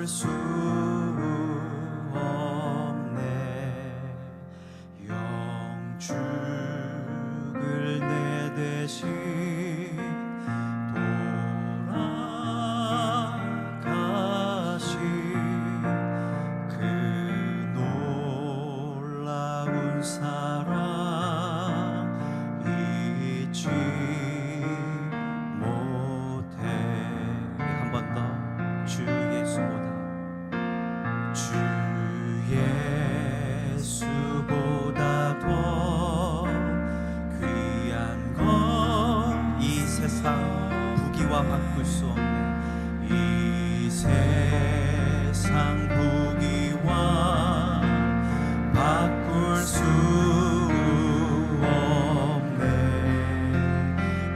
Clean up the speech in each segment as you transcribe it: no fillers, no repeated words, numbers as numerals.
수 없네. 영축을 내 대신 돌아가신 그 놀라운 사랑 잊지 못해. 한 번 더. 주 예수보다, 주 예수보다 더 귀한 것 이 세상 부귀와 바꿀 수 없네. 이 세상 부귀와 바꿀 수 없네.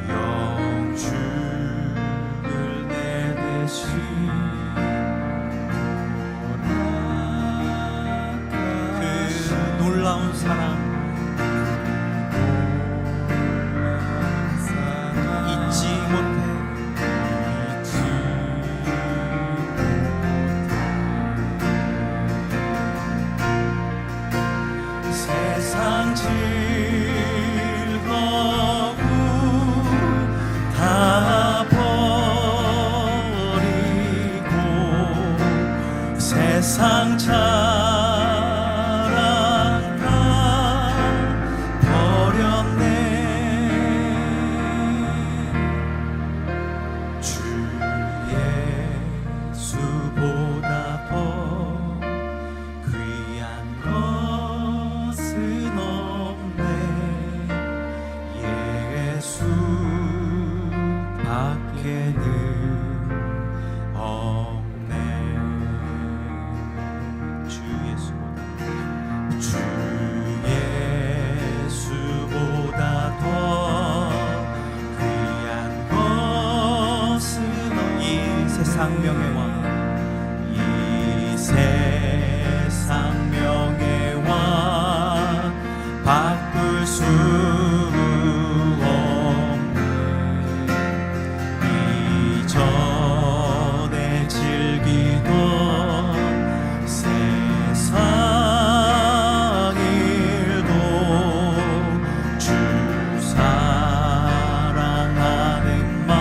영축을 내 대신 놀라운 사랑 잊지 못해. 세상 즐거움 다 버리고 세상 생명의 왕, 이 세상 명예와 바꿀 수 없네. 이전에 즐기던 세상 일도 주 사랑하는 맘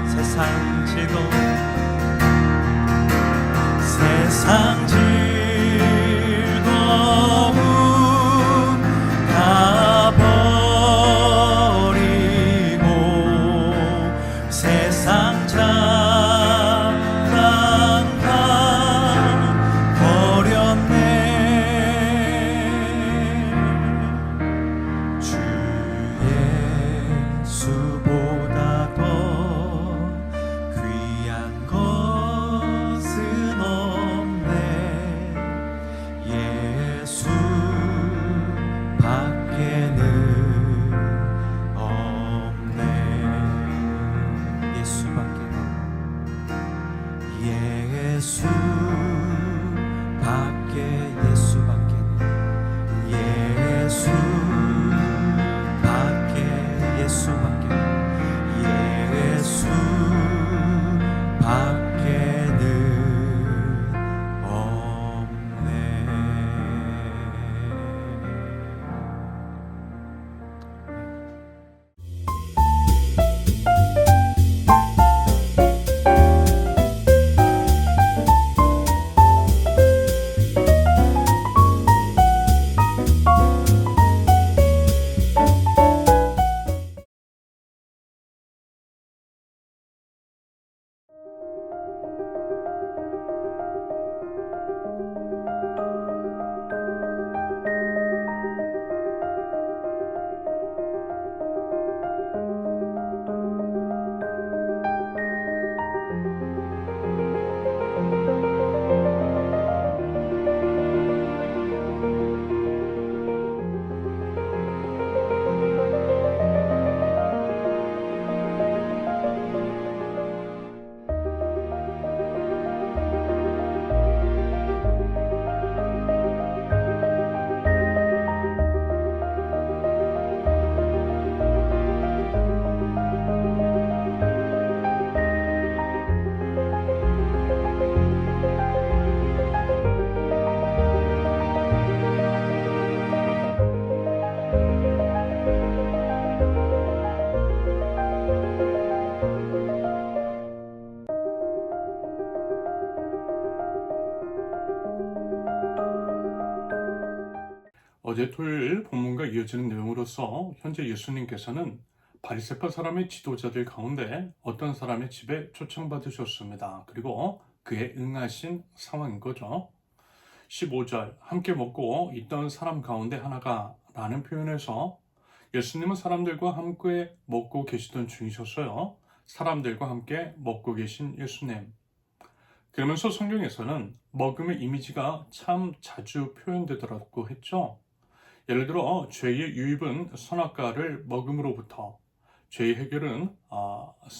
세상 즐거움 세상 즐거움 다 버리고 세상 자랑 다 버렸네. 주 예수보다 더 귀한 것은 없네. 예수 밖에는 없네. 예수 밖에는 예수 밖에 예수 밖에는 예수 밖에 예수 밖에 예수 밖에는 없네. 어제 토요일 본문과 이어지는 내용으로서 현재 예수님께서는 바리새파 사람의 지도자들 가운데 어떤 사람의 집에 초청받으셨습니다. 그리고 그에 응하신 상황인 거죠. 15절 함께 먹고 있던 사람 가운데 하나가 라는 표현에서 예수님은 사람들과 함께 먹고 계시던 중이셨어요. 사람들과 함께 먹고 계신 예수님. 그러면서 성경에서는 먹음의 이미지가 참 자주 표현되더라고 했죠. 예를 들어 죄의 유입은 선악과를 먹음으로부터, 죄의 해결은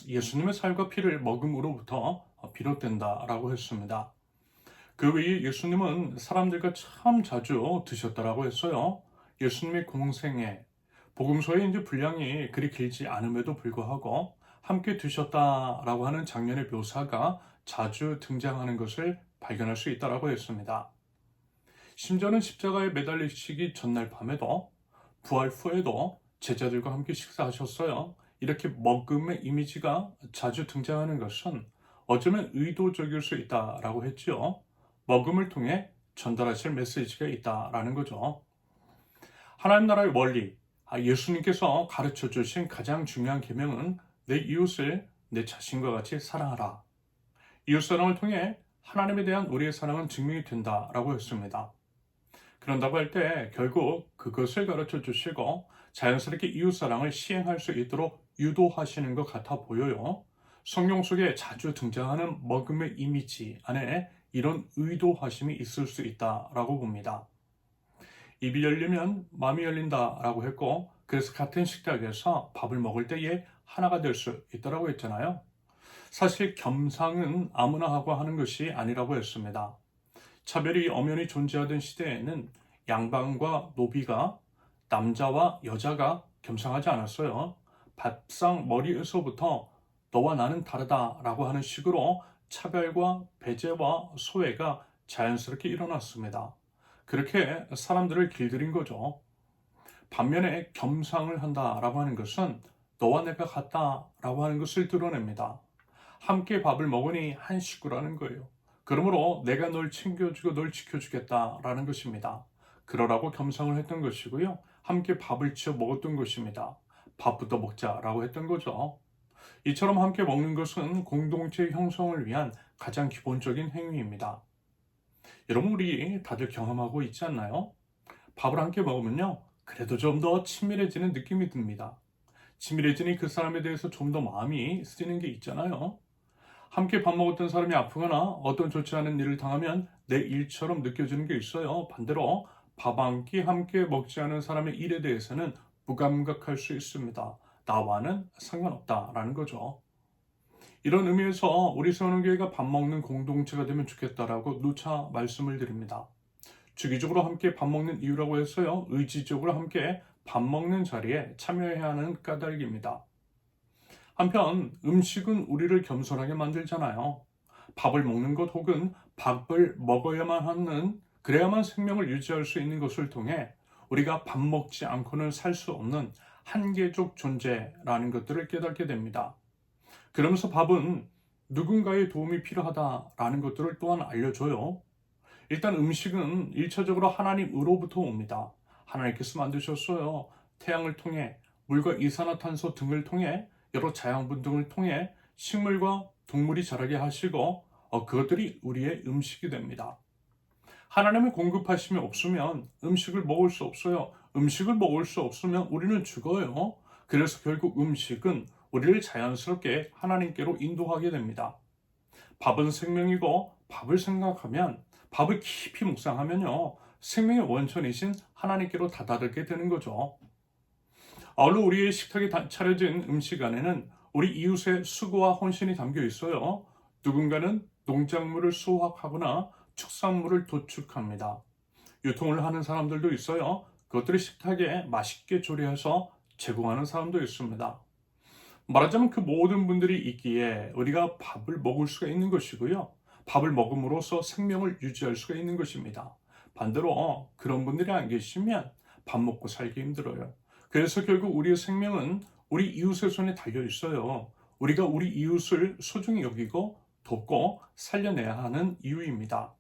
예수님의 살과 피를 먹음으로부터 비롯된다라고 했습니다. 그 외에 예수님은 사람들과 참 자주 드셨다라고 했어요. 예수님의 공생애, 복음서에 이제 분량이 그리 길지 않음에도 불구하고 함께 드셨다라고 하는 장면의 묘사가 자주 등장하는 것을 발견할 수 있다라고 했습니다. 심지어는 십자가에 매달리시기 전날 밤에도 부활 후에도 제자들과 함께 식사하셨어요. 이렇게 먹음의 이미지가 자주 등장하는 것은 어쩌면 의도적일 수 있다라고 했지요. 먹음을 통해 전달하실 메시지가 있다라는 거죠. 하나님 나라의 원리, 예수님께서 가르쳐 주신 가장 중요한 계명은 내 이웃을 내 자신과 같이 사랑하라. 이웃사랑을 통해 하나님에 대한 우리의 사랑은 증명이 된다라고 했습니다. 그런다고 할 때 결국 그것을 가르쳐 주시고 자연스럽게 이웃사랑을 시행할 수 있도록 유도하시는 것 같아 보여요. 성경 속에 자주 등장하는 먹음의 이미지 안에 이런 의도하심이 있을 수 있다라고 봅니다. 입이 열리면 마음이 열린다라고 했고, 그래서 같은 식탁에서 밥을 먹을 때에 하나가 될 수 있다라고 했잖아요. 사실 겸상은 아무나 하고 하는 것이 아니라고 했습니다. 차별이 엄연히 존재하던 시대에는 양반과 노비가, 남자와 여자가 겸상하지 않았어요. 밥상 머리에서부터 너와 나는 다르다라고 하는 식으로 차별과 배제와 소외가 자연스럽게 일어났습니다. 그렇게 사람들을 길들인 거죠. 반면에 겸상을 한다라고 하는 것은 너와 내가 같다라고 하는 것을 드러냅니다. 함께 밥을 먹으니 한 식구라는 거예요. 그러므로 내가 널 챙겨주고 널 지켜주겠다라는 것입니다. 그러라고 겸상을 했던 것이고요. 함께 밥을 지어 먹었던 것입니다. 밥부터 먹자라고 했던 거죠. 이처럼 함께 먹는 것은 공동체 형성을 위한 가장 기본적인 행위입니다. 여러분, 우리 다들 경험하고 있지 않나요? 밥을 함께 먹으면요, 그래도 좀 더 친밀해지는 느낌이 듭니다. 친밀해지니 그 사람에 대해서 좀 더 마음이 쓰이는 게 있잖아요. 함께 밥 먹었던 사람이 아프거나 어떤 좋지 않은 일을 당하면 내 일처럼 느껴지는 게 있어요. 반대로 밥 한 끼 함께 먹지 않은 사람의 일에 대해서는 무감각할 수 있습니다. 나와는 상관없다라는 거죠. 이런 의미에서 우리 세우는교회가 밥 먹는 공동체가 되면 좋겠다라고 누차 말씀을 드립니다. 주기적으로 함께 밥 먹는 이유라고 해서요, 의지적으로 함께 밥 먹는 자리에 참여해야 하는 까닭입니다. 한편 음식은 우리를 겸손하게 만들잖아요. 밥을 먹는 것 혹은 밥을 먹어야만 하는, 그래야만 생명을 유지할 수 있는 것을 통해 우리가 밥 먹지 않고는 살 수 없는 한계적 존재라는 것들을 깨닫게 됩니다. 그러면서 밥은 누군가의 도움이 필요하다라는 것들을 또한 알려줘요. 일단 음식은 1차적으로 하나님으로부터 옵니다. 하나님께서 만드셨어요. 태양을 통해, 물과 이산화탄소 등을 통해, 여러 자양분 등을 통해 식물과 동물이 자라게 하시고 그것들이 우리의 음식이 됩니다. 하나님의 공급하심이 없으면 음식을 먹을 수 없어요. 음식을 먹을 수 없으면 우리는 죽어요. 그래서 결국 음식은 우리를 자연스럽게 하나님께로 인도하게 됩니다. 밥은 생명이고 밥을 생각하면, 밥을 깊이 묵상하면요, 생명의 원천이신 하나님께로 다다르게 되는 거죠. 아울러 우리의 식탁에 차려진 음식 안에는 우리 이웃의 수고와 헌신이 담겨 있어요. 누군가는 농작물을 수확하거나 축산물을 도축합니다. 유통을 하는 사람들도 있어요. 그것들을 식탁에 맛있게 조리해서 제공하는 사람도 있습니다. 말하자면 그 모든 분들이 있기에 우리가 밥을 먹을 수가 있는 것이고요. 밥을 먹음으로써 생명을 유지할 수가 있는 것입니다. 반대로 그런 분들이 안 계시면 밥 먹고 살기 힘들어요. 그래서 결국 우리의 생명은 우리 이웃의 손에 달려 있어요. 우리가 우리 이웃을 소중히 여기고 돕고 살려내야 하는 이유입니다.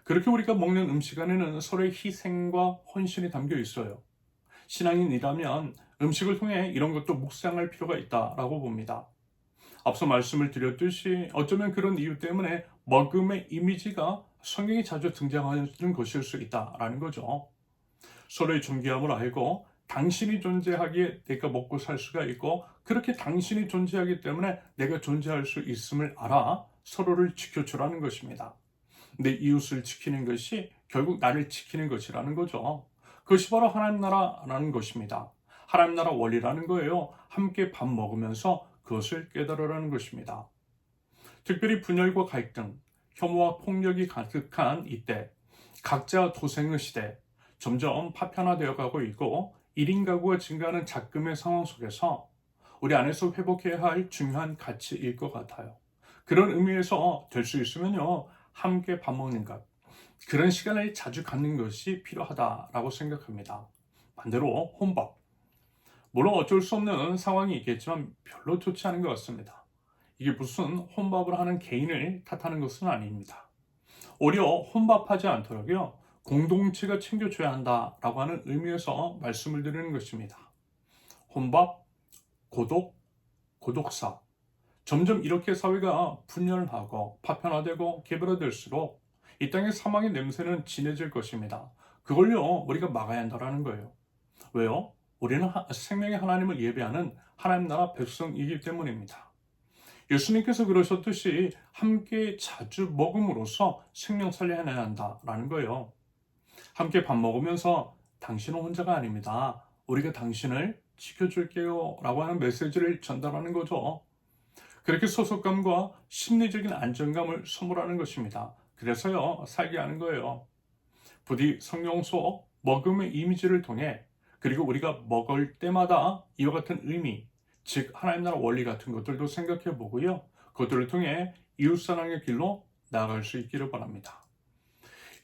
그렇게 우리가 먹는 음식 안에는 서로의 희생과 헌신이 담겨 있어요. 신앙인이라면 음식을 통해 이런 것도 묵상할 필요가 있다라고 봅니다. 앞서 말씀을 드렸듯이 어쩌면 그런 이유 때문에 먹음의 이미지가 성경에 자주 등장하는 것일 수 있다라는 거죠. 서로의 존귀함을 알고 당신이 존재하기에 내가 먹고 살 수가 있고, 그렇게 당신이 존재하기 때문에 내가 존재할 수 있음을 알아 서로를 지켜주라는 것입니다. 내 이웃을 지키는 것이 결국 나를 지키는 것이라는 거죠. 그것이 바로 하나님 나라라는 것입니다. 하나님 나라 원리라는 거예요. 함께 밥 먹으면서 그것을 깨달으라는 것입니다. 특별히 분열과 갈등, 혐오와 폭력이 가득한 이때, 각자 도생의 시대, 점점 파편화되어 가고 있고 1인 가구가 증가하는 작금의 상황 속에서 우리 안에서 회복해야 할 중요한 가치일 것 같아요. 그런 의미에서 될 수 있으면요, 함께 밥 먹는 것, 그런 시간을 자주 갖는 것이 필요하다라고 생각합니다. 반대로 혼밥, 물론 어쩔 수 없는 상황이 있겠지만 별로 좋지 않은 것 같습니다. 이게 무슨 혼밥을 하는 개인을 탓하는 것은 아닙니다. 오히려 혼밥하지 않도록요, 공동체가 챙겨줘야 한다라고 하는 의미에서 말씀을 드리는 것입니다. 혼밥, 고독, 고독사, 점점 이렇게 사회가 분열하고 파편화되고 개별화될수록 이 땅의 사망의 냄새는 진해질 것입니다. 그걸요, 우리가 막아야 한다는 거예요. 왜요? 우리는 생명의 하나님을 예배하는 하나님 나라 백성이기 때문입니다. 예수님께서 그러셨듯이 함께 자주 먹음으로써 생명 살려내야 한다라는 거예요. 함께 밥 먹으면서 당신은 혼자가 아닙니다. 우리가 당신을 지켜줄게요 라고 하는 메시지를 전달하는 거죠. 그렇게 소속감과 심리적인 안정감을 선물하는 것입니다. 그래서요, 살게 하는 거예요. 부디 성경 속 먹음의 이미지를 통해, 그리고 우리가 먹을 때마다 이와 같은 의미, 즉 하나님 나라 원리 같은 것들도 생각해 보고요, 그것들을 통해 이웃사랑의 길로 나아갈 수 있기를 바랍니다.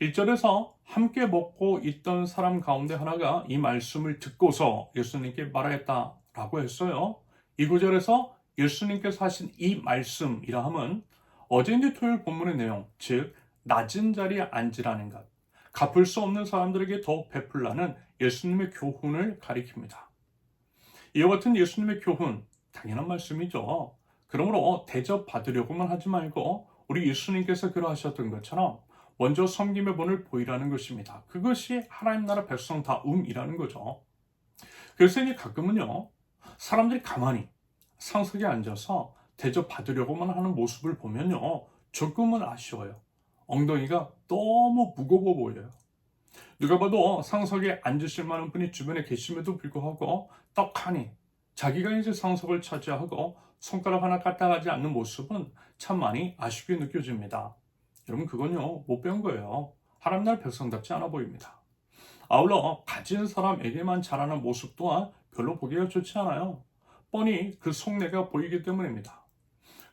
1절에서 함께 먹고 있던 사람 가운데 하나가 이 말씀을 듣고서 예수님께 말하였다라고 했어요. 이 구절에서 예수님께서 하신 이 말씀이라 함은 어제 이제 토요일 본문의 내용, 즉 낮은 자리에 앉으라는 것, 갚을 수 없는 사람들에게 더욱 베풀라는 예수님의 교훈을 가리킵니다. 이와 같은 예수님의 교훈, 당연한 말씀이죠. 그러므로 대접받으려고만 하지 말고 우리 예수님께서 그러하셨던 것처럼 먼저 섬김의 본을 보이라는 것입니다. 그것이 하나님 나라 백성다움이라는 거죠. 그래서 이제 가끔은요, 사람들이 가만히 상석에 앉아서 대접받으려고만 하는 모습을 보면요, 조금은 아쉬워요. 엉덩이가 너무 무거워 보여요. 누가 봐도 상석에 앉으실 만한 분이 주변에 계심에도 불구하고 떡하니 자기가 이제 상석을 차지하고 손가락 하나 까딱하지 않는 모습은 참 많이 아쉽게 느껴집니다. 여러분, 그건요, 못 배운 거예요. 하나님 나라 백성답지 않아 보입니다. 아울러 가진 사람에게만 자라는 모습 또한 별로 보기가 좋지 않아요. 뻔히 그 속내가 보이기 때문입니다.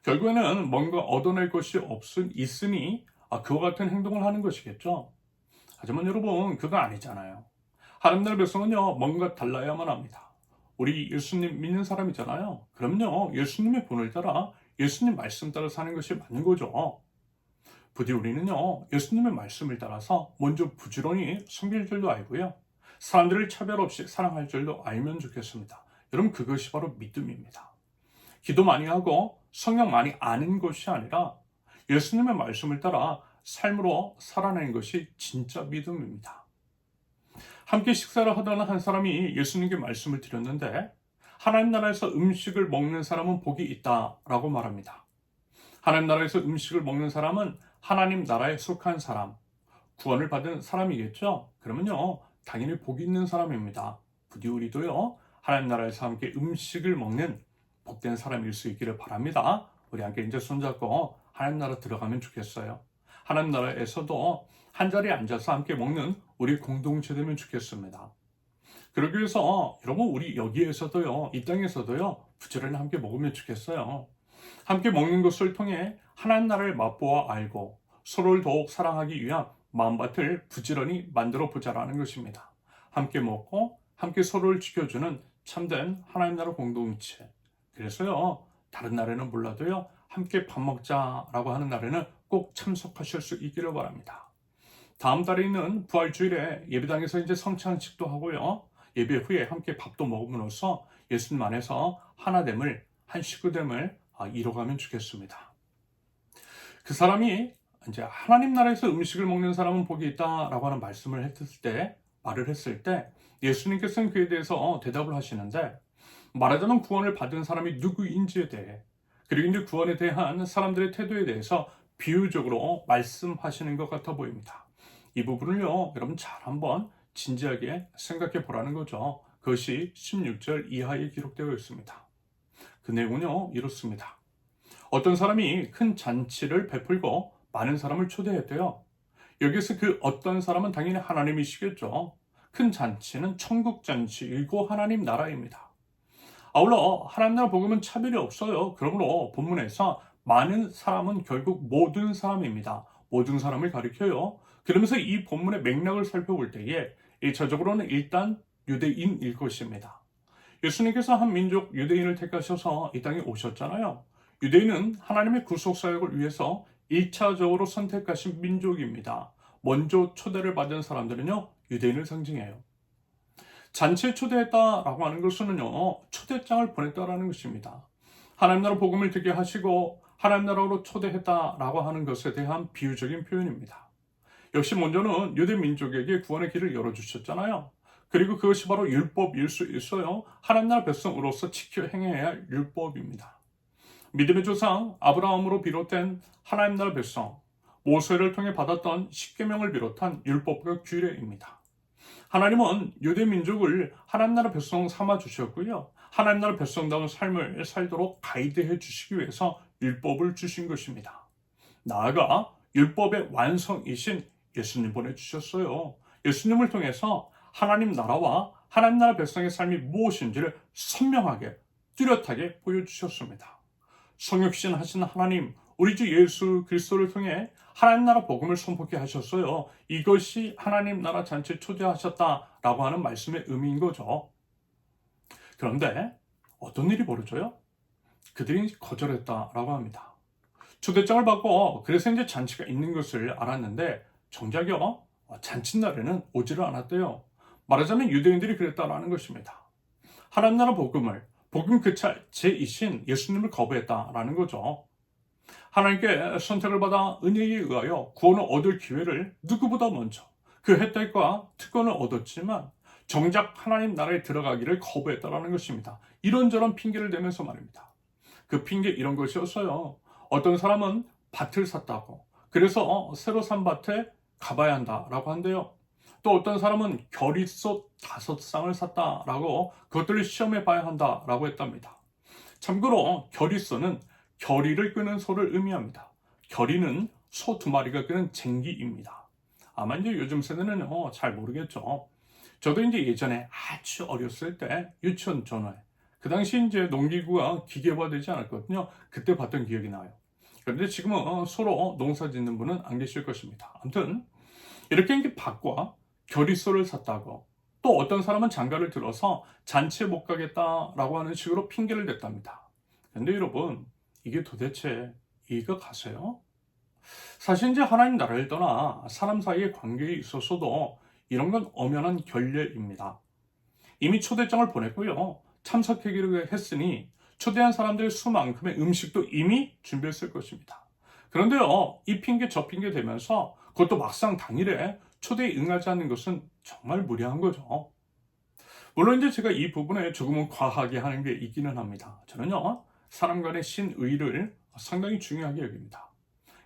결국에는 뭔가 얻어낼 것이 있으니 그와 같은 행동을 하는 것이겠죠. 하지만 여러분, 그거 아니잖아요. 하나님 나라 백성은요, 뭔가 달라야만 합니다. 우리 예수님 믿는 사람이잖아요. 그럼요, 예수님의 본을 따라 예수님 말씀 따라 사는 것이 맞는 거죠. 부디 우리는요, 예수님의 말씀을 따라서 먼저 부지런히 섬길 줄도 알고요, 사람들을 차별 없이 사랑할 줄도 알면 좋겠습니다. 여러분, 그것이 바로 믿음입니다. 기도 많이 하고 성경 많이 아는 것이 아니라 예수님의 말씀을 따라 삶으로 살아내는 것이 진짜 믿음입니다. 함께 식사를 하던 한 사람이 예수님께 말씀을 드렸는데, 하나님 나라에서 음식을 먹는 사람은 복이 있다라고 말합니다. 하나님 나라에서 음식을 먹는 사람은 하나님 나라에 속한 사람, 구원을 받은 사람이겠죠. 그러면요, 당연히 복이 있는 사람입니다. 부디 우리도요, 하나님 나라에서 함께 음식을 먹는 복된 사람일 수 있기를 바랍니다. 우리 함께 이제 손잡고 하나님 나라 들어가면 좋겠어요. 하나님 나라에서도 한자리에 앉아서 함께 먹는 우리 공동체 되면 좋겠습니다. 그러기 위해서 여러분, 우리 여기에서도요, 이 땅에서도요, 부지런히 함께 먹으면 좋겠어요. 함께 먹는 것을 통해 하나님 나라를 맛보아 알고 서로를 더욱 사랑하기 위한 마음밭을 부지런히 만들어 보자라는 것입니다. 함께 먹고 함께 서로를 지켜주는 참된 하나님 나라 공동체. 그래서요, 다른 날에는 몰라도요, 함께 밥 먹자라고 하는 날에는 꼭 참석하실 수 있기를 바랍니다. 다음 달에 있는 부활주일에 예배당에서 이제 성찬식도 하고요, 예배 후에 함께 밥도 먹음으로써 예수님 안에서 하나됨을, 한 식구됨을 이뤄가면 좋겠습니다. 그 사람이 이제 하나님 나라에서 음식을 먹는 사람은 복이 있다라고 하는 말을 했을 때 예수님께서는 그에 대해서 대답을 하시는데, 말하자면 구원을 받은 사람이 누구인지에 대해, 그리고 이제 구원에 대한 사람들의 태도에 대해서 비유적으로 말씀하시는 것 같아 보입니다. 이 부분을요, 여러분 잘 한번 진지하게 생각해 보라는 거죠. 그것이 16절 이하에 기록되어 있습니다. 그 내용은요, 이렇습니다. 어떤 사람이 큰 잔치를 베풀고 많은 사람을 초대했대요. 여기서 그 어떤 사람은 당연히 하나님이시겠죠. 큰 잔치는 천국 잔치이고 하나님 나라입니다. 아울러 하나님 나라 복음은 차별이 없어요. 그러므로 본문에서 많은 사람은 결국 모든 사람입니다. 모든 사람을 가리켜요. 그러면서 이 본문의 맥락을 살펴볼 때에 1차적으로는 일단 유대인일 것입니다. 예수님께서 한 민족 유대인을 택하셔서 이 땅에 오셨잖아요. 유대인은 하나님의 구속사역을 위해서 1차적으로 선택하신 민족입니다. 먼저 초대를 받은 사람들은요, 유대인을 상징해요. 잔치에 초대했다라고 하는 것은요, 초대장을 보냈다라는 것입니다. 하나님 나라 복음을 듣게 하시고 하나님 나라로 초대했다라고 하는 것에 대한 비유적인 표현입니다. 역시 먼저는 유대 민족에게 구원의 길을 열어주셨잖아요. 그리고 그것이 바로 율법일 수 있어요. 하나님 나라 백성으로서 지켜 행해야 할 율법입니다. 믿음의 조상 아브라함으로 비롯된 하나님 나라 백성, 모세를 통해 받았던 십계명을 비롯한 율법과 규례입니다. 하나님은 유대 민족을 하나님 나라 백성 삼아 주셨고요, 하나님 나라 백성다운 삶을 살도록 가이드해 주시기 위해서 율법을 주신 것입니다. 나아가 율법의 완성이신 예수님 보내주셨어요. 예수님을 통해서 하나님 나라와 하나님 나라 백성의 삶이 무엇인지를 선명하게 뚜렷하게 보여주셨습니다. 성육신 하신 하나님, 우리 주 예수 그리스도를 통해 하나님 나라 복음을 선포케 하셨어요. 이것이 하나님 나라 잔치에 초대하셨다라고 하는 말씀의 의미인 거죠. 그런데 어떤 일이 벌어져요? 그들이 거절했다라고 합니다. 초대장을 받고 그래서 이제 잔치가 있는 것을 알았는데 정작요 잔칫날에는 오지를 않았대요. 말하자면 유대인들이 그랬다라는 것입니다. 하나님 나라 복음 그 자체이신 예수님을 거부했다라는 거죠. 하나님께 선택을 받아 은혜에 의하여 구원을 얻을 기회를 누구보다 먼저 그 혜택과 특권을 얻었지만 정작 하나님 나라에 들어가기를 거부했다라는 것입니다. 이런저런 핑계를 대면서 말입니다. 그 핑계 이런 것이었어요. 어떤 사람은 밭을 샀다고 그래서 새로 산 밭에 가봐야 한다라고 한대요. 또 어떤 사람은 결의소 5쌍을 샀다라고 그것들을 시험해 봐야 한다라고 했답니다. 참고로 결의소는 결의를 끄는 소를 의미합니다. 결의는 소 2마리가 끄는 쟁기입니다. 아마 이제 요즘 세대는 잘 모르겠죠. 저도 이제 예전에 아주 어렸을 때 유치원 전후에 그 당시 이제 농기구가 기계화되지 않았거든요. 그때 봤던 기억이 나요. 그런데 지금은 소로 농사 짓는 분은 안 계실 것입니다. 아무튼 이렇게 이제 밭과 결의소를 샀다고 또 어떤 사람은 장가를 들어서 잔치에 못 가겠다라고 하는 식으로 핑계를 댔답니다. 그런데 여러분 이게 도대체 이해가 가세요? 사실 이제 하나님 나라를 떠나 사람 사이의 관계에 있어서도 이런 건 엄연한 결례입니다. 이미 초대장을 보냈고요. 참석하기로 했으니 초대한 사람들 수만큼의 음식도 이미 준비했을 것입니다. 그런데요, 이 핑계 저 핑계 대면서 그것도 막상 당일에 초대에 응하지 않는 것은 정말 무례한 거죠. 물론 이제 제가 이 부분에 조금은 과하게 하는 게 있기는 합니다. 저는요, 사람 간의 신의를 상당히 중요하게 여깁니다.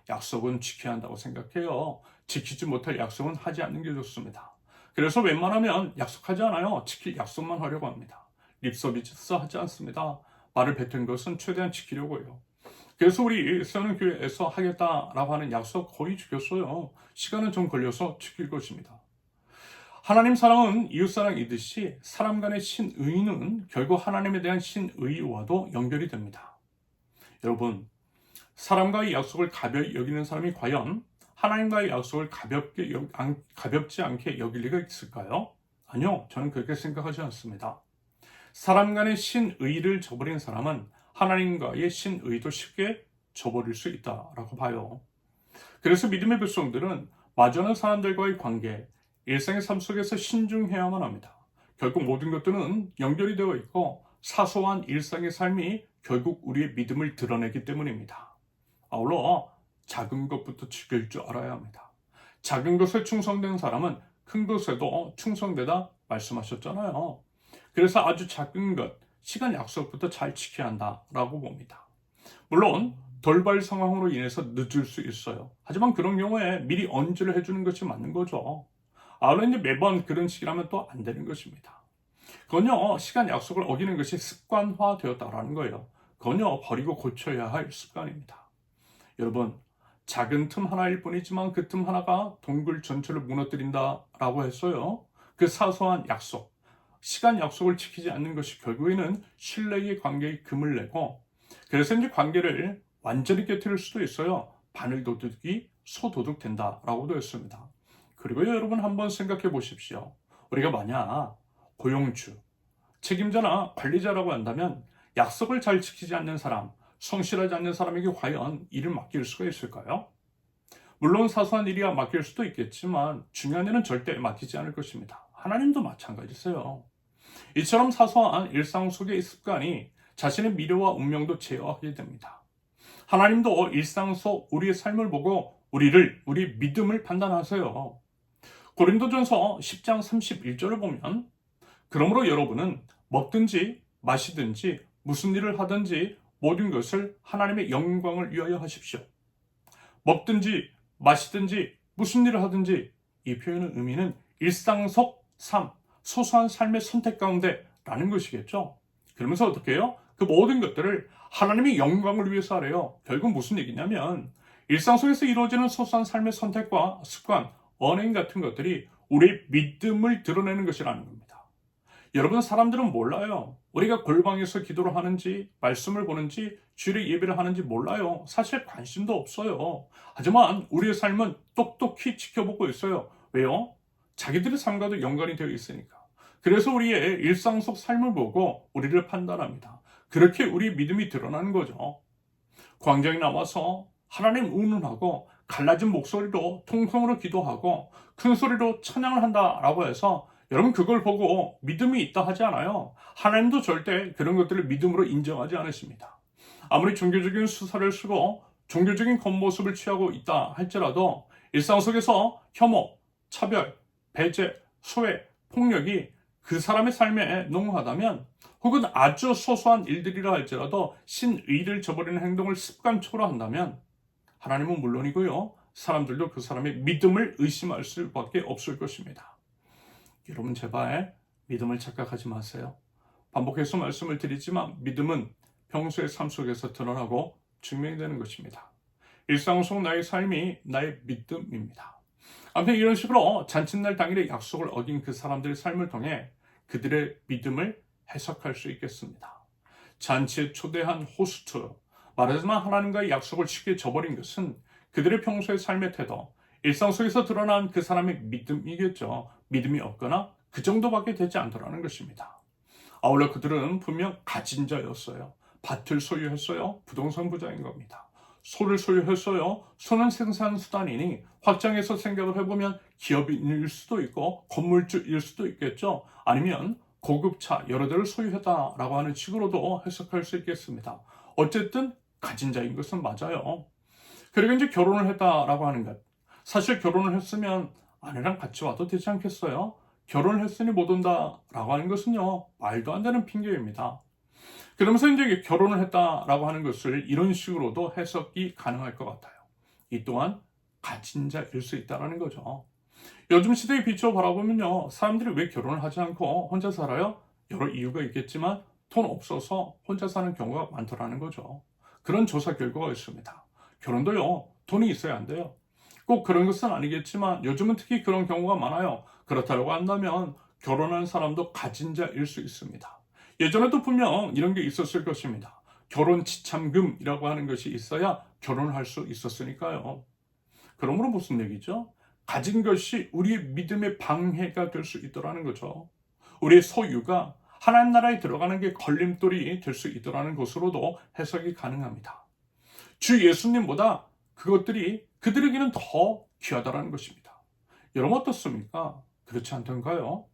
약속은 지켜야 한다고 생각해요. 지키지 못할 약속은 하지 않는 게 좋습니다. 그래서 웬만하면 약속하지 않아요. 지킬 약속만 하려고 합니다. 립서비스 하지 않습니다. 말을 뱉은 것은 최대한 지키려고요. 그래서 우리 세운교회에서 하겠다라고 하는 약속 거의 지켰어요. 시간은 좀 걸려서 지킬 것입니다. 하나님 사랑은 이웃사랑이듯이 사람 간의 신의는 결국 하나님에 대한 신의와도 연결이 됩니다. 여러분, 사람과의 약속을 가벼이 여기는 사람이 과연 하나님과의 약속을 가볍지 않게 여길 리가 있을까요? 아니요, 저는 그렇게 생각하지 않습니다. 사람 간의 신의를 저버린 사람은 하나님과의 신의도 쉽게 저버릴 수 있다라고 봐요. 그래서 믿음의 백성들은 마주하는 사람들과의 관계, 일상의 삶 속에서 신중해야만 합니다. 결국 모든 것들은 연결이 되어 있고 사소한 일상의 삶이 결국 우리의 믿음을 드러내기 때문입니다. 아울러 작은 것부터 지킬 줄 알아야 합니다. 작은 것에 충성된 사람은 큰 것에도 충성되다 말씀하셨잖아요. 그래서 아주 작은 것, 시간 약속부터 잘 지켜야 한다라고 봅니다. 물론 돌발 상황으로 인해서 늦을 수 있어요. 하지만 그런 경우에 미리 언지를 해주는 것이 맞는 거죠. 아울러 이제 매번 그런 식이라면 또 안 되는 것입니다. 그건요, 시간 약속을 어기는 것이 습관화되었다라는 거예요. 그건요, 버리고 고쳐야 할 습관입니다. 여러분, 작은 틈 하나일 뿐이지만 그 틈 하나가 동굴 전체를 무너뜨린다라고 했어요. 그 사소한 약속, 시간 약속을 지키지 않는 것이 결국에는 신뢰의 관계에 금을 내고 그래서 이제 관계를 완전히 깨뜨릴 수도 있어요. 바늘도둑이 소도둑 된다라고도 했습니다. 그리고 여러분 한번 생각해 보십시오. 우리가 만약 고용주, 책임자나 관리자라고 한다면 약속을 잘 지키지 않는 사람, 성실하지 않는 사람에게 과연 일을 맡길 수가 있을까요? 물론 사소한 일이야 맡길 수도 있겠지만 중요한 일은 절대 맡기지 않을 것입니다. 하나님도 마찬가지세요. 이처럼 사소한 일상 속의 습관이 자신의 미래와 운명도 제어하게 됩니다. 하나님도 일상 속 우리의 삶을 보고 우리 믿음을 판단하세요. 고린도전서 10장 31절을 보면 그러므로 여러분은 먹든지 마시든지 무슨 일을 하든지 모든 것을 하나님의 영광을 위하여 하십시오. 먹든지 마시든지 무슨 일을 하든지 이 표현의 의미는 일상 속 삶, 소소한 삶의 선택 가운데 라는 것이겠죠. 그러면서 어떻게 해요? 그 모든 것들을 하나님의 영광을 위해서 하래요. 결국 무슨 얘기냐면 일상 속에서 이루어지는 소소한 삶의 선택과 습관, 언행 같은 것들이 우리의 믿음을 드러내는 것이라는 겁니다. 여러분, 사람들은 몰라요. 우리가 골방에서 기도를 하는지 말씀을 보는지 주일에 예배를 하는지 몰라요. 사실 관심도 없어요. 하지만 우리의 삶은 똑똑히 지켜보고 있어요. 왜요? 자기들의 삶과도 연관이 되어 있으니까. 그래서 우리의 일상 속 삶을 보고 우리를 판단합니다. 그렇게 우리 믿음이 드러나는 거죠. 광장에 나와서 하나님 의논하고 갈라진 목소리로 통성으로 기도하고 큰 소리로 찬양을 한다라고 해서 여러분 그걸 보고 믿음이 있다 하지 않아요. 하나님도 절대 그런 것들을 믿음으로 인정하지 않으십니다. 아무리 종교적인 수사를 쓰고 종교적인 겉모습을 취하고 있다 할지라도 일상 속에서 혐오, 차별, 배제, 소외, 폭력이 그 사람의 삶에 농후하다면 혹은 아주 소소한 일들이라 할지라도 신의를 저버리는 행동을 습관적으로 한다면 하나님은 물론이고요. 사람들도 그 사람의 믿음을 의심할 수밖에 없을 것입니다. 여러분 제발 믿음을 착각하지 마세요. 반복해서 말씀을 드리지만 믿음은 평소의 삶 속에서 드러나고 증명이 되는 것입니다. 일상 속 나의 삶이 나의 믿음입니다. 아무튼 이런 식으로 잔칫날 당일의 약속을 어긴 그 사람들의 삶을 통해 그들의 믿음을 해석할 수 있겠습니다. 잔치에 초대한 호스트, 말하자면 하나님과의 약속을 쉽게 저버린 것은 그들의 평소의 삶의 태도, 일상 속에서 드러난 그 사람의 믿음이겠죠. 믿음이 없거나 그 정도밖에 되지 않더라는 것입니다. 아울러 그들은 분명 가진 자였어요. 밭을 소유했어요. 부동산 부자인 겁니다. 소를 소유했어요. 소는 생산수단이니 확장해서 생각을 해보면 기업인일 수도 있고 건물주일 수도 있겠죠. 아니면 고급차 여러 대를 소유했다라고 하는 식으로도 해석할 수 있겠습니다. 어쨌든 가진 자인 것은 맞아요. 그리고 이제 결혼을 했다라고 하는 것. 사실 결혼을 했으면 아내랑 같이 와도 되지 않겠어요? 결혼을 했으니 못 온다라고 하는 것은요, 말도 안 되는 핑계입니다. 그러면서 이제 결혼을 했다라고 하는 것을 이런 식으로도 해석이 가능할 것 같아요. 이 또한 가진 자일 수 있다는 거죠. 요즘 시대에 비추어 바라보면요, 사람들이 왜 결혼을 하지 않고 혼자 살아요? 여러 이유가 있겠지만 돈 없어서 혼자 사는 경우가 많더라는 거죠. 그런 조사 결과가 있습니다. 결혼도요, 돈이 있어야 안 돼요. 꼭 그런 것은 아니겠지만 요즘은 특히 그런 경우가 많아요. 그렇다고 한다면 결혼한 사람도 가진 자일 수 있습니다. 예전에도 분명 이런 게 있었을 것입니다. 결혼 지참금이라고 하는 것이 있어야 결혼을 할 수 있었으니까요. 그러므로 무슨 얘기죠? 가진 것이 우리의 믿음의 방해가 될 수 있더라는 거죠. 우리의 소유가 하나님 나라에 들어가는 게 걸림돌이 될 수 있더라는 것으로도 해석이 가능합니다. 주 예수님보다 그것들이 그들에게는 더 귀하다라는 것입니다. 여러분 어떻습니까? 그렇지 않던가요?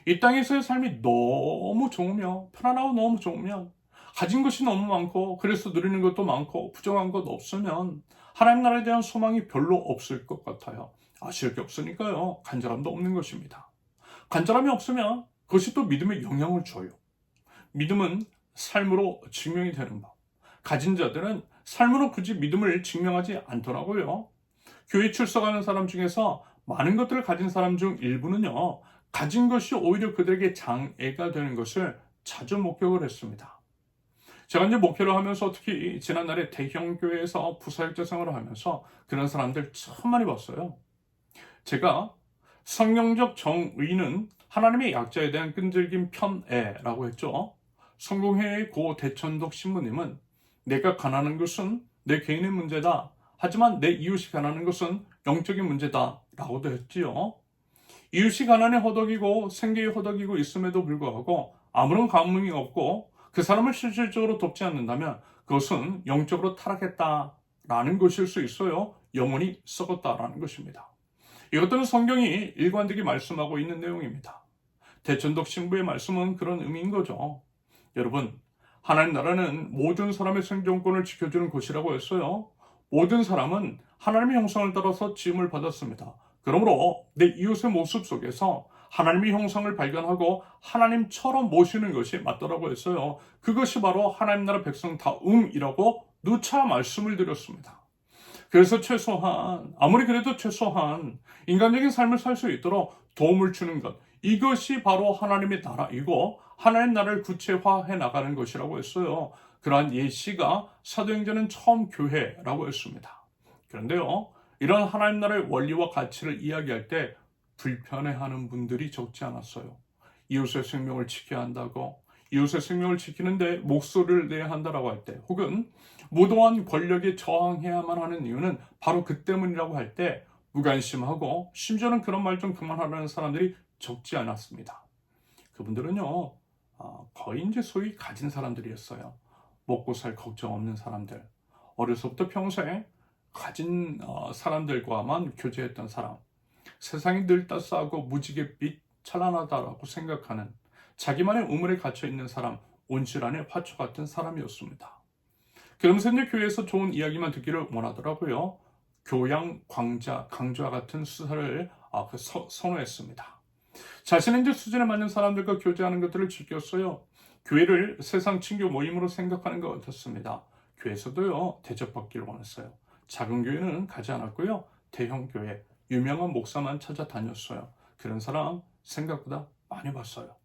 이 땅에서의 삶이 너무 좋으며 편안하고 너무 좋으면 가진 것이 너무 많고 그래서 누리는 것도 많고 부정한 것 없으면 하나님 나라에 대한 소망이 별로 없을 것 같아요. 아쉬울 게 없으니까요. 간절함도 없는 것입니다. 간절함이 없으면 그것이 또 믿음에 영향을 줘요. 믿음은 삶으로 증명이 되는 법. 가진 자들은 삶으로 굳이 믿음을 증명하지 않더라고요. 교회 출석하는 사람 중에서 많은 것들을 가진 사람 중 일부는요, 가진 것이 오히려 그들에게 장애가 되는 것을 자주 목격을 했습니다. 제가 이제 목회를 하면서 특히 지난날에 대형 교회에서 부사역자 생활을 하면서 그런 사람들 참 많이 봤어요. 제가 성경적 정의는 하나님의 약자에 대한 끈질긴 편애라고 했죠. 성공회의 고 대천독 신부님은 내가 가난한 것은 내 개인의 문제다. 하지만 내 이웃이 가난한 것은 영적인 문제다. 라고도 했지요. 이웃이 가난에 허덕이고 생계에 허덕이고 있음에도 불구하고 아무런 감흥이 없고 그 사람을 실질적으로 돕지 않는다면 그것은 영적으로 타락했다라는 것일 수 있어요. 영혼이 썩었다라는 것입니다. 이것들은 성경이 일관되게 말씀하고 있는 내용입니다. 대천독 신부의 말씀은 그런 의미인 거죠. 여러분, 하나님 나라는 모든 사람의 생존권을 지켜주는 곳이라고 했어요. 모든 사람은 하나님의 형상을 따라서 지음을 받았습니다. 그러므로 내 이웃의 모습 속에서 하나님의 형상을 발견하고 하나님처럼 모시는 것이 맞더라고 했어요. 그것이 바로 하나님 나라 백성다움이라고 누차 말씀을 드렸습니다. 그래서 최소한 아무리 그래도 최소한 인간적인 삶을 살 수 있도록 도움을 주는 것, 이것이 바로 하나님의 나라이고 하나님 나라를 구체화해 나가는 것이라고 했어요. 그러한 예시가 사도행전은 처음 교회라고 했습니다. 그런데요, 이런 하나님 나라의 원리와 가치를 이야기할 때 불편해하는 분들이 적지 않았어요. 이웃의 생명을 지켜야 한다고, 이웃의 생명을 지키는데 목소리를 내야 한다라고 할 때, 혹은 무도한 권력에 저항해야만 하는 이유는 바로 그 때문이라고 할 때 무관심하고 심지어는 그런 말 좀 그만하라는 사람들이 적지 않았습니다. 그분들은요, 거의 이제 소위 가진 사람들이었어요. 먹고 살 걱정 없는 사람들. 어려서부터 평생 가진 사람들과만 교제했던 사람, 세상이 늘 따스하고 무지갯빛 찬란하다라고 생각하는 자기만의 우물에 갇혀 있는 사람, 온실안의 화초 같은 사람이었습니다. 그러면서 이제 교회에서 좋은 이야기만 듣기를 원하더라고요. 교양, 광자, 강좌 같은 수사를 선호했습니다. 자신의 이제 수준에 맞는 사람들과 교제하는 것들을 즐겼어요. 교회를 세상 친교 모임으로 생각하는 것 같았습니다. 교회에서도요, 대접받기를 원했어요. 작은 교회는 가지 않았고요. 대형 교회, 유명한 목사만 찾아다녔어요. 그런 사람 생각보다 많이 봤어요.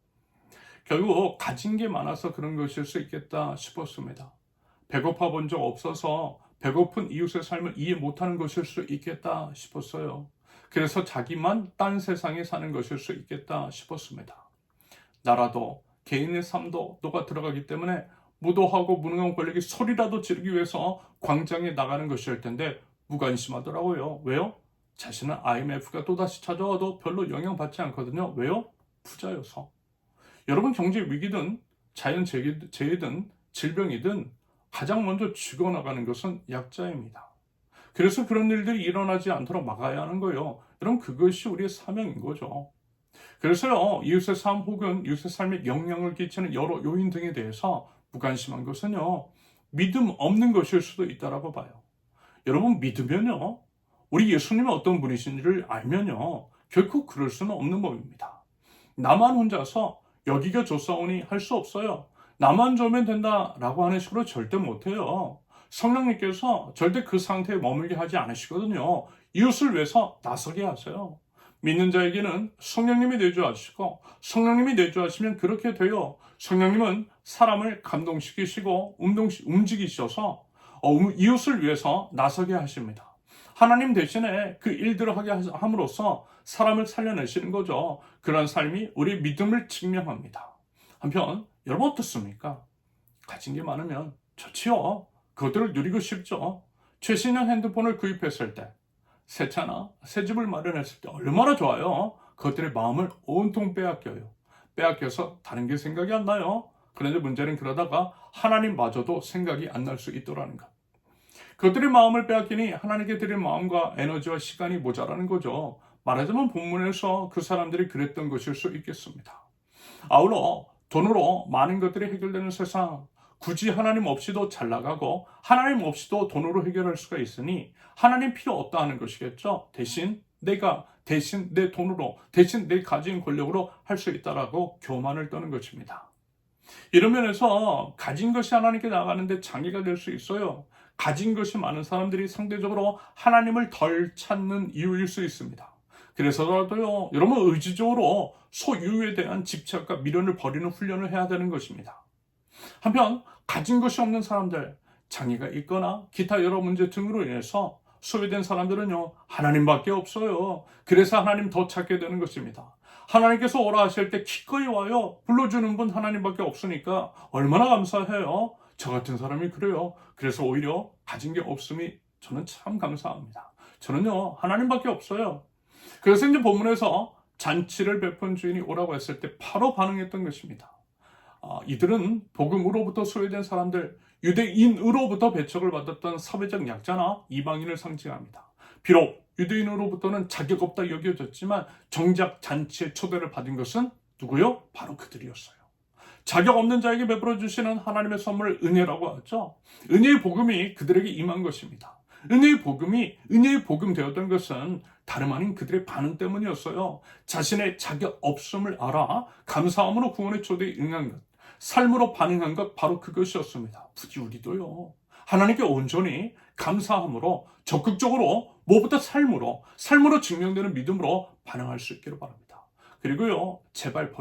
결국 가진 게 많아서 그런 것일 수 있겠다 싶었습니다. 배고파 본 적 없어서 배고픈 이웃의 삶을 이해 못하는 것일 수 있겠다 싶었어요. 그래서 자기만 딴 세상에 사는 것일 수 있겠다 싶었습니다. 나라도 개인의 삶도 녹아 들어가기 때문에 무도하고 무능한 권력이 소리라도 지르기 위해서 광장에 나가는 것일 텐데 무관심하더라고요. 왜요? 자신은 IMF가 또다시 찾아와도 별로 영향받지 않거든요. 왜요? 부자여서. 여러분, 경제 위기든 자연재해든 질병이든 가장 먼저 죽어나가는 것은 약자입니다. 그래서 그런 일들이 일어나지 않도록 막아야 하는 거예요. 여러분, 그것이 우리의 사명인 거죠. 그래서요, 이웃의 삶 혹은 이웃의 삶에 영향을 끼치는 여러 요인 등에 대해서 무관심한 것은요, 믿음 없는 것일 수도 있다라고 봐요. 여러분, 믿으면요, 우리 예수님이 어떤 분이신지를 알면요, 결코 그럴 수는 없는 법입니다. 나만 혼자서 여기가 좋사오니 할 수 없어요. 나만 좋으면 된다라고 하는 식으로 절대 못해요. 성령님께서 절대 그 상태에 머물게 하지 않으시거든요. 이웃을 위해서 나서게 하세요. 믿는 자에게는 성령님이 내주하시고 성령님이 내주하시면 그렇게 돼요. 성령님은 사람을 감동시키시고 움직이셔서 이웃을 위해서 나서게 하십니다. 하나님 대신에 그 일들을 하게 함으로써 사람을 살려내시는 거죠. 그런 삶이 우리의 믿음을 증명합니다. 한편 여러분 어떻습니까? 가진 게 많으면 좋지요. 그것들을 누리고 싶죠. 최신형 핸드폰을 구입했을 때, 새 차나 새 집을 마련했을 때 얼마나 좋아요. 그것들의 마음을 온통 빼앗겨요. 빼앗겨서 다른 게 생각이 안 나요. 그런데 문제는 그러다가 하나님마저도 생각이 안 날 수 있더라는 것. 그것들의 마음을 빼앗기니 하나님께 드릴 마음과 에너지와 시간이 모자라는 거죠. 말하자면 본문에서 그 사람들이 그랬던 것일 수 있겠습니다. 아울러 돈으로 많은 것들이 해결되는 세상, 굳이 하나님 없이도 잘 나가고 하나님 없이도 돈으로 해결할 수가 있으니 하나님 필요 없다 하는 것이겠죠. 대신 내 돈으로, 대신 내 가진 권력으로 할 수 있다라고 교만을 떠는 것입니다. 이런 면에서 가진 것이 하나님께 나가는데 장애가 될 수 있어요. 가진 것이 많은 사람들이 상대적으로 하나님을 덜 찾는 이유일 수 있습니다. 그래서라도요, 여러분 의지적으로 소유에 대한 집착과 미련을 버리는 훈련을 해야 되는 것입니다. 한편 가진 것이 없는 사람들, 장애가 있거나 기타 여러 문제 등으로 인해서 소외된 사람들은요, 하나님밖에 없어요. 그래서 하나님 더 찾게 되는 것입니다. 하나님께서 오라 하실 때 기꺼이 와요. 불러주는 분 하나님밖에 없으니까 얼마나 감사해요. 저 같은 사람이 그래요. 그래서 오히려 가진 게 없음이 저는 참 감사합니다. 저는요, 하나님밖에 없어요. 그래서 이제 본문에서 잔치를 베푼 주인이 오라고 했을 때 바로 반응했던 것입니다. 이들은 복음으로부터 소외된 사람들, 유대인으로부터 배척을 받았던 사회적 약자나 이방인을 상징합니다. 비록 유대인으로부터는 자격 없다 여겨졌지만 정작 잔치에 초대를 받은 것은 누구요? 바로 그들이었어요. 자격 없는 자에게 베풀어 주시는 하나님의 선물 은혜라고 하죠. 은혜의 복음이 그들에게 임한 것입니다. 은혜의 복음 되었던 것은 다름 아닌 그들의 반응 때문이었어요. 자신의 자격 없음을 알아 감사함으로 구원의 초대에 응한 것, 삶으로 반응한 것, 바로 그것이었습니다. 부디 우리도요, 하나님께 온전히 감사함으로 적극적으로 무엇보다 삶으로 증명되는 믿음으로 반응할 수 있기를 바랍니다. 그리고요, 제발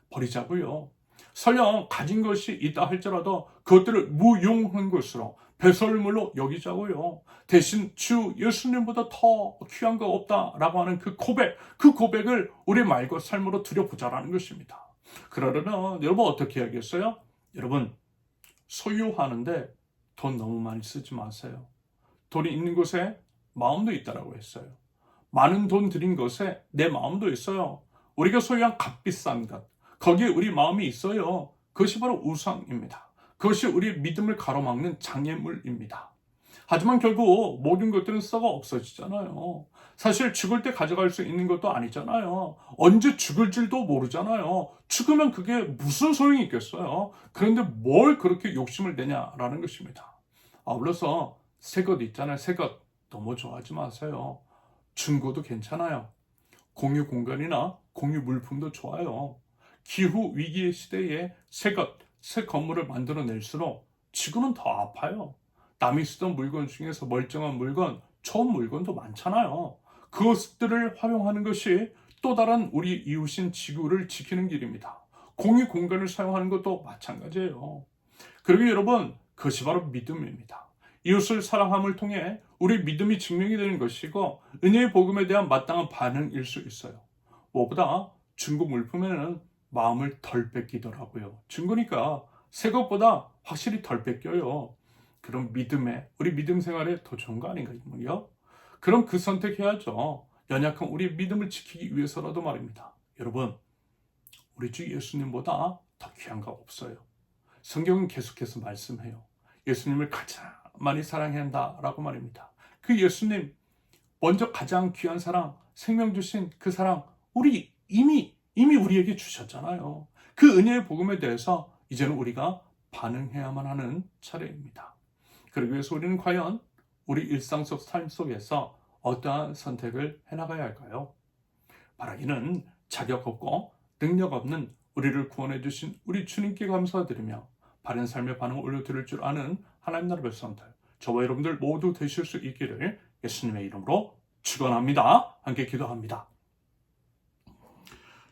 버리자고요. 설령 가진 것이 있다 할지라도 그것들을 무용한 것으로 배설물로 여기자고요. 대신 주 예수님보다 더 귀한 거 없다라고 하는 그 고백을 우리 말과 삶으로 들여보자라는 것입니다. 그러려면 여러분 어떻게 해야겠어요? 여러분, 소유하는데 돈 너무 많이 쓰지 마세요. 돈이 있는 곳에 마음도 있다라고 했어요. 많은 돈 들인 것에 내 마음도 있어요. 우리가 소유한 값비싼 것, 거기에 우리 마음이 있어요. 그것이 바로 우상입니다. 그것이 우리의 믿음을 가로막는 장애물입니다. 하지만 결국 모든 것들은 썩어 없어지잖아요. 사실 죽을 때 가져갈 수 있는 것도 아니잖아요. 언제 죽을 줄도 모르잖아요. 죽으면 그게 무슨 소용이 있겠어요. 그런데 뭘 그렇게 욕심을 내냐라는 것입니다. 아울러서 새 것 있잖아요. 새 것 너무 좋아하지 마세요. 중고도 괜찮아요. 공유 공간이나 공유 물품도 좋아요. 기후 위기의 시대에 새 건물을 만들어낼수록 지구는 더 아파요. 남이 쓰던 물건 중에서 멀쩡한 물건, 좋은 물건도 많잖아요. 그것들을 활용하는 것이 또 다른 우리 이웃인 지구를 지키는 길입니다. 공유 공간을 사용하는 것도 마찬가지예요. 그리고 여러분, 그것이 바로 믿음입니다. 이웃을 사랑함을 통해 우리 믿음이 증명이 되는 것이고 은혜의 복음에 대한 마땅한 반응일 수 있어요. 무엇보다 중고 물품에는 마음을 덜 뺏기더라고요. 중고니까 새 것보다 확실히 덜 뺏겨요. 그럼 우리 믿음 생활에 더 좋은 거 아닌가요? 그럼 그 선택해야죠. 연약한 우리 믿음을 지키기 위해서라도 말입니다. 여러분, 우리 주 예수님보다 더 귀한 거 없어요. 성경은 계속해서 말씀해요. 예수님을 가장 많이 사랑해야 한다라고 말입니다. 그 예수님, 먼저 가장 귀한 사랑, 생명 주신 그 사랑, 우리 이미 우리에게 주셨잖아요. 그 은혜의 복음에 대해서 이제는 우리가 반응해야만 하는 차례입니다. 그러기 위해서 우리는 과연 우리 일상 속 삶 속에서 어떠한 선택을 해나가야 할까요? 바라기는 자격 없고 능력 없는 우리를 구원해 주신 우리 주님께 감사드리며 바른 삶의 반응을 올려드릴 줄 아는 하나님 나라 백성들, 저와 여러분들 모두 되실 수 있기를 예수님의 이름으로 축원합니다. 함께 기도합니다.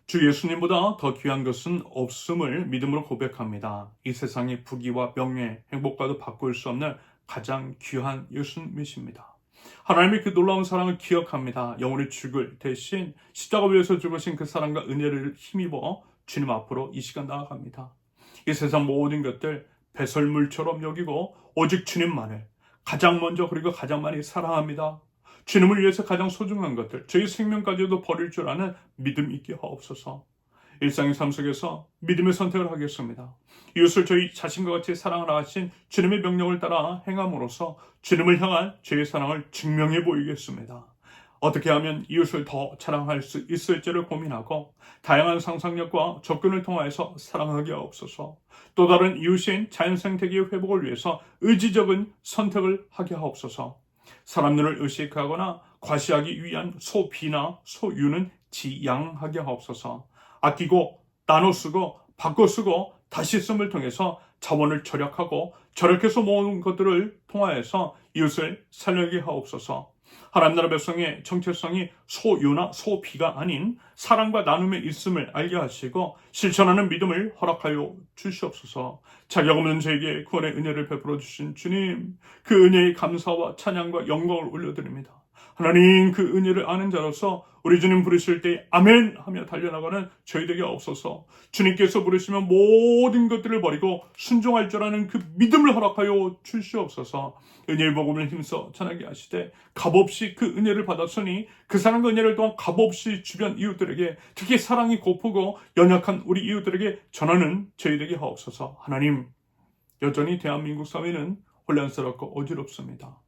주 예수님보다 더 귀한 것은 없음을 믿음으로 고백합니다. 이 세상의 부귀와 명예, 행복과도 바꿀 수 없는 가장 귀한 예수님이십니다. 하나님의 그 놀라운 사랑을 기억합니다. 영원히 죽을 대신 십자가 위에서 죽으신 그 사랑과 은혜를 힘입어 주님 앞으로 이 시간 나아갑니다. 이 세상 모든 것들 배설물처럼 여기고 오직 주님만을 가장 먼저 그리고 가장 많이 사랑합니다. 주님을 위해서 가장 소중한 것들, 저희 생명까지도 버릴 줄 아는 믿음 있게 하옵소서. 일상의 삶 속에서 믿음의 선택을 하겠습니다. 이웃을 저희 자신과 같이 사랑을 하신 주님의 명령을 따라 행함으로써 주님을 향한 저의 사랑을 증명해 보이겠습니다. 어떻게 하면 이웃을 더 사랑할 수 있을지를 고민하고 다양한 상상력과 접근을 통하여서 사랑하게 하옵소서. 또 다른 이웃인 자연생태계의 회복을 위해서 의지적인 선택을 하게 하옵소서. 사람들을 의식하거나 과시하기 위한 소비나 소유는 지양하게 하옵소서. 아끼고 나눠 쓰고 바꿔 쓰고 다시 씀을 통해서 자원을 절약하고 절약해서 모은 것들을 통하여서 이웃을 살려게 하옵소서. 하나님 나라 백성의 정체성이 소유나 소비가 아닌 사랑과 나눔에 있음을 알게 하시고 실천하는 믿음을 허락하여 주시옵소서. 자격 없는 저에게 구원의 은혜를 베풀어 주신 주님, 그 은혜의 감사와 찬양과 영광을 올려드립니다. 하나님, 그 은혜를 아는 자로서 우리 주님 부르실 때 아멘 하며 달려나가는 저희 되게 없어서 주님께서 부르시면 모든 것들을 버리고 순종할 줄 아는 그 믿음을 허락하여 주시옵소서. 은혜의 복음을 힘써 전하게 하시되 값없이 그 은혜를 받았으니 그 사랑과 은혜를 또한 값없이 주변 이웃들에게, 특히 사랑이 고프고 연약한 우리 이웃들에게 전하는 저희 되게 하옵소서. 하나님, 여전히 대한민국 사회는 혼란스럽고 어지럽습니다.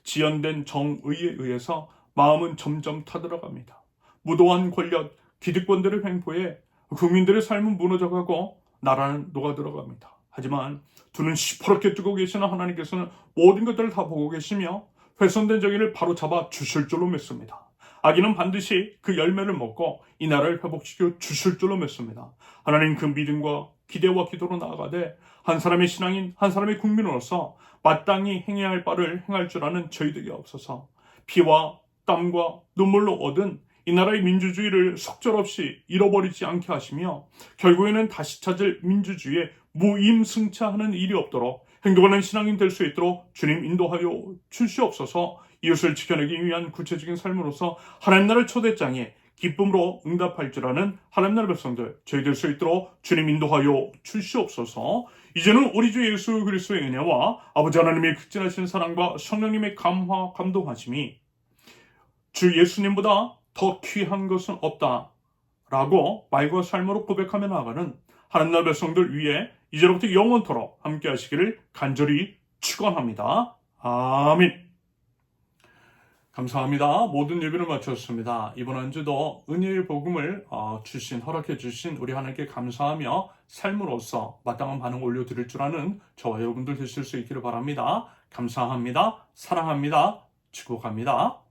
지연된 정의에 의해서 마음은 점점 타들어갑니다. 무도한 권력, 기득권들의 횡포에 국민들의 삶은 무너져가고 나라는 녹아들어갑니다. 하지만 두 눈 시퍼렇게 뜨고 계시는 하나님께서는 모든 것들을 다 보고 계시며 훼손된 정의를 바로잡아 주실 줄로 믿습니다. 악인은 반드시 그 열매를 먹고 이 나라를 회복시켜 주실 줄로 믿습니다. 하나님, 그 믿음과 기대와 기도로 나아가되 한 사람의 신앙인, 한 사람의 국민으로서 마땅히 행해야 할 바를 행할 줄 아는 저희들이 없어서 피와 땀과 눈물로 얻은 이 나라의 민주주의를 속절없이 잃어버리지 않게 하시며 결국에는 다시 찾을 민주주의에 무임승차하는 일이 없도록 행동하는 신앙인 될 수 있도록 주님 인도하여 주시옵소서. 이웃을 지켜내기 위한 구체적인 삶으로서 하나님 나라의 초대장에 기쁨으로 응답할 줄 아는 하나님 나라 백성들 저희 될 수 있도록 주님 인도하여 주시옵소서. 이제는 우리 주 예수 그리스도의 은혜와 아버지 하나님의 극진하신 사랑과 성령님의 감화 감동하심이 주 예수님보다 더 귀한 것은 없다라고 말과 삶으로 고백하며 나아가는 하나님 나라 백성들 위에 이제로부터 영원토록 함께 하시기를 간절히 축원합니다. 아멘. 감사합니다. 모든 예배를 마쳤습니다. 이번 한 주도 은혜의 복음을 허락해 주신 우리 하나님께 감사하며 삶으로서 마땅한 반응 올려드릴 줄 아는 저와 여러분들 되실 수 있기를 바랍니다. 감사합니다. 사랑합니다. 축복합니다.